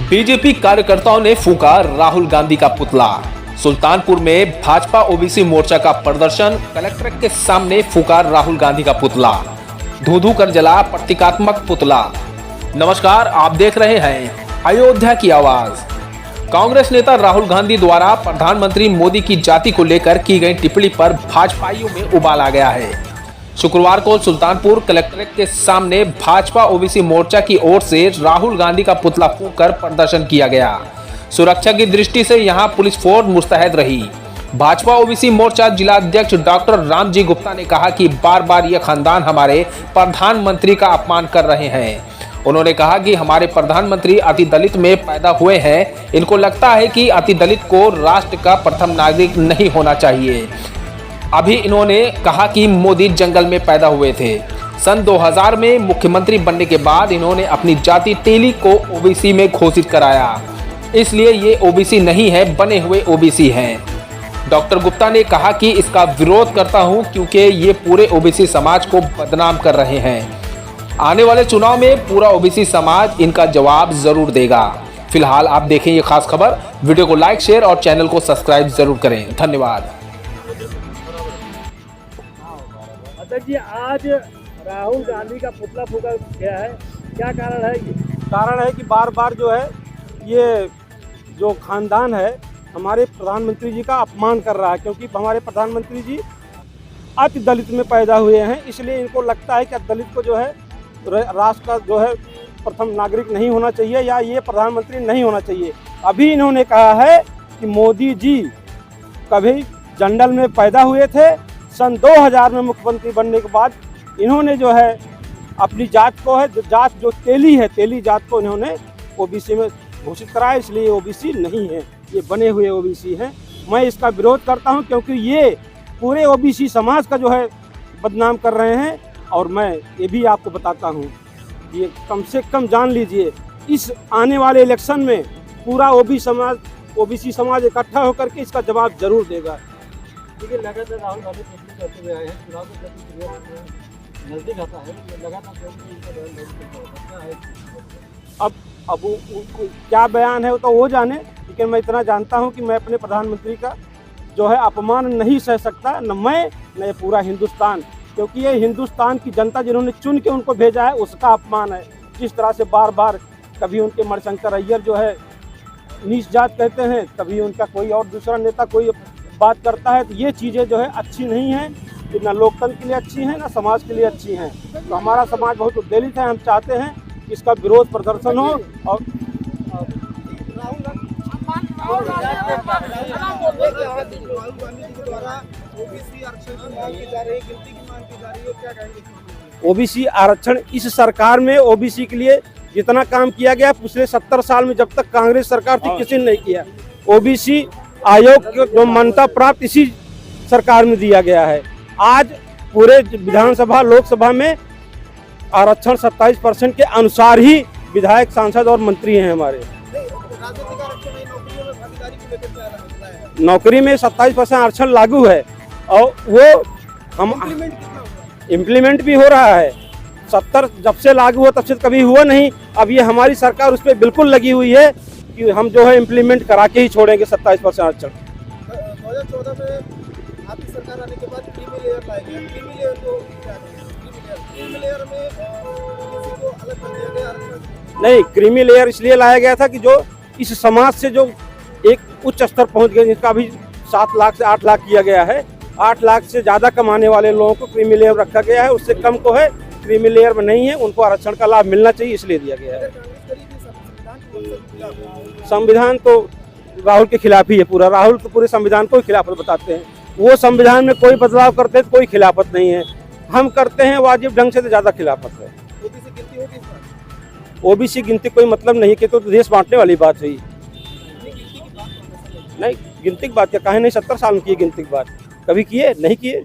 BJP कार्यकर्ताओं ने फूंका राहुल गांधी का पुतला। सुल्तानपुर में भाजपा ओबीसी मोर्चा का प्रदर्शन, कलेक्ट्रेट के सामने फूंका राहुल गांधी का पुतला, धू-धू कर जला प्रतीकात्मक पुतला। नमस्कार, आप देख रहे हैं अयोध्या की आवाज। कांग्रेस नेता राहुल गांधी द्वारा प्रधानमंत्री मोदी की जाति को लेकर की गई टिप्पणी पर भाजपाइयों में उबाल आ गया है। शुक्रवार को सुल्तानपुर कलेक्ट्रेट के सामने भाजपा ओबीसी मोर्चा की ओर से राहुल गांधी का पुतला फूंककर प्रदर्शन किया गया। सुरक्षा की दृष्टि से यहां पुलिस फोर्स मुस्तैद रही। भाजपा ओबीसी मोर्चा जिला अध्यक्ष डॉक्टर रामजी गुप्ता ने कहा कि बार बार यह खानदान हमारे प्रधानमंत्री का अपमान कर रहे हैं। उन्होंने कहा कि हमारे प्रधानमंत्री अति दलित में पैदा हुए हैं। इनको लगता है कि अति दलित को राष्ट्र का प्रथम नागरिक नहीं होना चाहिए। अभी इन्होंने कहा कि मोदी जंगल में पैदा हुए थे। सन 2000 में मुख्यमंत्री बनने के बाद इन्होंने अपनी जाति तेली को ओबीसी में घोषित कराया, इसलिए ये ओबीसी नहीं है, बने हुए ओबीसी हैं। डॉक्टर गुप्ता ने कहा कि इसका विरोध करता हूं क्योंकि ये पूरे ओबीसी समाज को बदनाम कर रहे हैं। आने वाले चुनाव में पूरा ओबीसी समाज इनका जवाब जरूर देगा। फिलहाल आप देखें ये खास खबर। वीडियो को लाइक, शेयर और चैनल को सब्सक्राइब जरूर करें। धन्यवाद। अध्यक्ष जी, आज राहुल गांधी का पुतला फूंका गया है, क्या कारण है? ये कारण है कि बार बार जो है ये जो खानदान है हमारे प्रधानमंत्री जी का अपमान कर रहा है, क्योंकि हमारे प्रधानमंत्री जी अति दलित में पैदा हुए हैं। इसलिए इनको लगता है कि दलित को जो है राष्ट्र का जो है प्रथम नागरिक नहीं होना चाहिए या ये प्रधानमंत्री नहीं होना चाहिए। अभी इन्होंने कहा है कि मोदी जी कभी जंगल में पैदा हुए थे। सन 2000 में मुख्यमंत्री बनने के बाद इन्होंने जो है अपनी जात को है, जात जो तेली है, तेली जात को इन्होंने ओबीसी में घोषित कराया, इसलिए ये ओबीसी नहीं है, ये बने हुए ओबीसी हैं। मैं इसका विरोध करता हूं क्योंकि ये पूरे ओबीसी समाज का जो है बदनाम कर रहे हैं। और मैं ये भी आपको बताता हूं, ये कम से कम जान लीजिए, इस आने वाले इलेक्शन में पूरा ओबीसी समाज इकट्ठा होकर के इसका जवाब जरूर देगा। देखिए, लगातार राहुल गांधी टिप्पणी करते हुए आए हैं। चुनाव को नजदीक आता है, लगातार क्या है? अब क्या बयान है वो तो वो जाने, लेकिन मैं इतना जानता हूं कि मैं अपने प्रधानमंत्री का जो है अपमान नहीं सह सकता, न मैं न ये पूरा हिंदुस्तान, क्योंकि ये हिंदुस्तान की जनता जिन्होंने चुन के उनको भेजा है उसका अपमान है। जिस तरह से बार बार कभी उनके मणिशंकर अय्यर जो है नीच जात कहते हैं, कभी उनका कोई और दूसरा नेता कोई बात करता है, तो ये चीज़ें जो है अच्छी नहीं हैं, ना लोकतंत्र के लिए अच्छी हैं, ना समाज के लिए अच्छी हैं। तो हमारा समाज बहुत उद्वेलित है। हम चाहते हैं कि इसका विरोध प्रदर्शन हो। और ओबीसी आरक्षण इस सरकार में ओबीसी के लिए जितना काम किया गया पिछले 70 साल में, जब तक कांग्रेस सरकार थी, किसी ने नहीं किया। ओबीसी आयोग को जो मान्यता प्राप्त इसी सरकार में दिया गया है। आज पूरे विधानसभा लोकसभा में आरक्षण 27% के अनुसार ही विधायक, सांसद और मंत्री हैं हमारे। नौकरी में 27% आरक्षण लागू है और वो हम इम्प्लीमेंट भी हो रहा है। 70 जब से लागू हुआ तब से कभी हुआ नहीं। अब ये हमारी सरकार उस पर बिल्कुल लगी हुई है कि हम जो है इम्प्लीमेंट करा के ही छोड़ेंगे 27% आरक्षण। 2014 में आपकी सरकार आने के बाद क्रीमी लेयर लाया गया। क्रीमी लेयर को क्रीमी लेयर में किसी को अलग कर दिया गया आरक्षण? नहीं, क्रीमी लेयर इसलिए लाया गया था कि जो इस समाज से जो एक उच्च स्तर पहुंच गए, जिसका अभी 7 लाख से 8 लाख किया गया है, 8 लाख से ज़्यादा कमाने वाले लोगों को क्रीमी लेयर रखा गया है। उससे कम को है क्रीमी लेयर में नहीं है, उनको आरक्षण का लाभ मिलना चाहिए, इसलिए दिया गया है। संविधान तो राहुल के खिलाफ ही है पूरा। राहुल तो पूरे संविधान को ही खिलाफत बताते हैं। वो संविधान में कोई बदलाव करते हैं तो कोई खिलाफत नहीं है, हम करते हैं वाजिब ढंग से, तो ज़्यादा खिलाफत है। ओबीसी गिनती कोई मतलब नहीं कि तो देश बांटने वाली बात है। नहीं, गिनती की बात क्या, काहे नहीं? 70 साल में किए गिनती की बात, कभी किए नहीं किए।